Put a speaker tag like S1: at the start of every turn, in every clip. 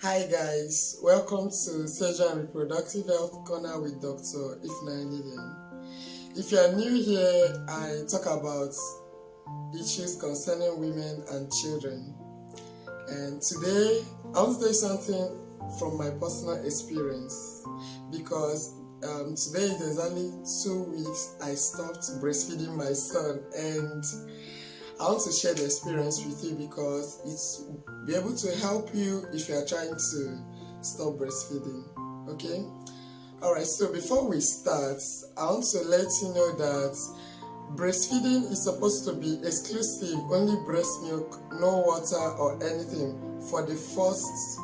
S1: Hi guys, welcome to Surgery and Reproductive Health Corner with Dr. Ifunanya Lilian. If you are new here, I talk about issues concerning women and children. And today, I want to tell you something from my personal experience because today is exactly 2 weeks I stopped breastfeeding my son, and I want to share the experience with you because it's be able to help you if you are trying to stop breastfeeding. Okay? Alright, so before we start, I want to let you know that breastfeeding is supposed to be exclusive, only breast milk, no water or anything for the first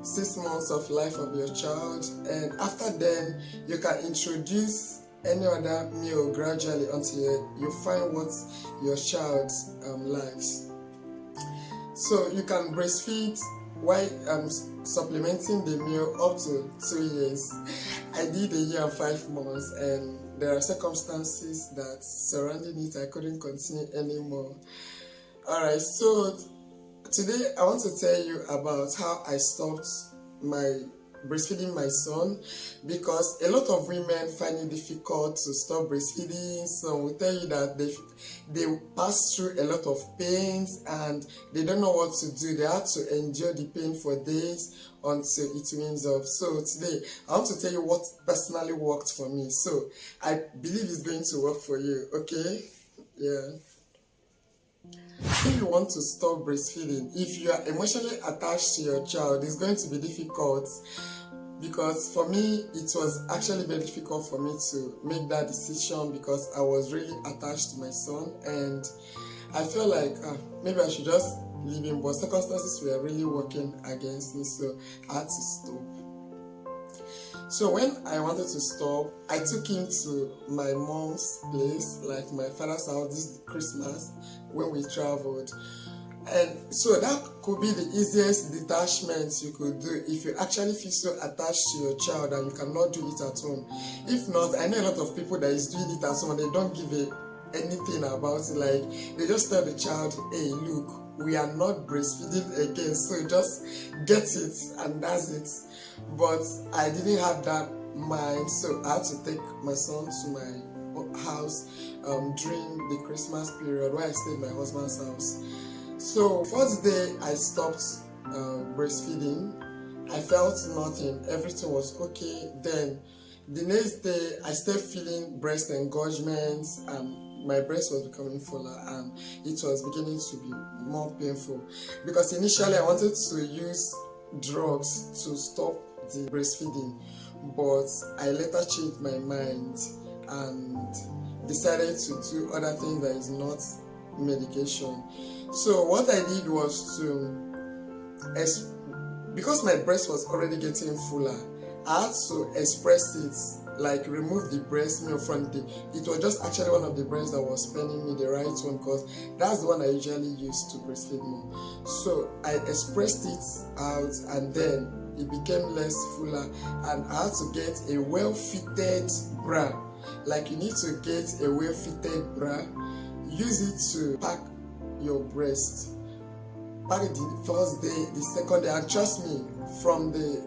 S1: 6 months of life of your child, and after then you can introduce any other meal gradually until you find what your child likes. So you can breastfeed while supplementing the meal up to 2 years. I did 1 year and 5 months, and there are circumstances that surrounding it I couldn't continue anymore. Alright, so today I want to tell you about how I stopped breastfeeding my son, because a lot of women find it difficult to stop breastfeeding. Some will tell you that they pass through a lot of pains and they don't know what to do. They have to endure the pain for days until it weans off. So today I want to tell you what personally worked for me, so I believe it's going to work for you. Okay? Yeah. If you want to stop breastfeeding, if you are emotionally attached to your child, it's going to be difficult, because for me it was actually very difficult for me to make that decision because I was really attached to my son, and I felt like maybe I should just leave him, but circumstances were really working against me, so I had to stop. So when I wanted to stop, I took him to my mom's place, like my father's house, this Christmas when we traveled. And so that could be the easiest detachment you could do if you actually feel so attached to your child and you cannot do it at home. If not, I know a lot of people that is doing it at home and they don't give anything about it. Like, they just tell the child, hey, look, we are not breastfeeding again, so just get it and that's it. But I didn't have that mind, so I had to take my son to my house during the Christmas period where I stayed in my husband's house. So first day I stopped breastfeeding, I felt nothing, everything was okay. Then the next day I started feeling breast engorgements and my breast was becoming fuller and it was beginning to be more painful, because initially I wanted to use drugs to stop the breastfeeding, but I later changed my mind and decided to do other things that is not medication. So what I did was because my breast was already getting fuller, I had to express it, like remove the breast milk from it was just actually one of the breasts that was paining me, the right one, because that's the one I usually use to breastfeed more. So I expressed it out and then it became less fuller, and I had to get a well-fitted bra. Like, you need to get a well-fitted bra, use it to pack your breast. Pack it the first day, the second day, and trust me, from the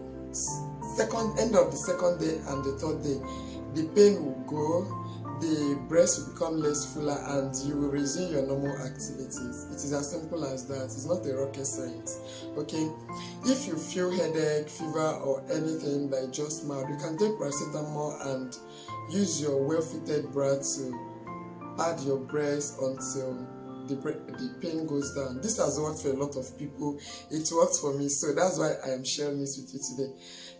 S1: end of the second day and the third day, the pain will go, the breast will become less fuller, and you will resume your normal activities. It is as simple as that. It's not a rocket science. Okay? If you feel headache, fever, or anything that is just mild, you can take paracetamol and use your well-fitted bra to pad your breast until the pain goes down. This has worked for a lot of people. It worked for me, so that's why I am sharing this with you today.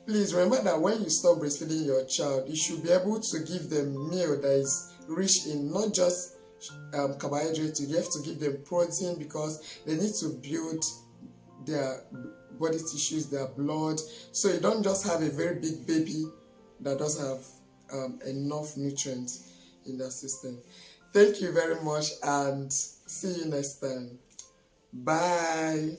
S1: Please remember that when you stop breastfeeding your child, you should be able to give them meal that is rich in not just carbohydrates. You have to give them protein because they need to build their body tissues, their blood. So you don't just have a very big baby that doesn't have enough nutrients in their system. Thank you very much and see you next time. Bye.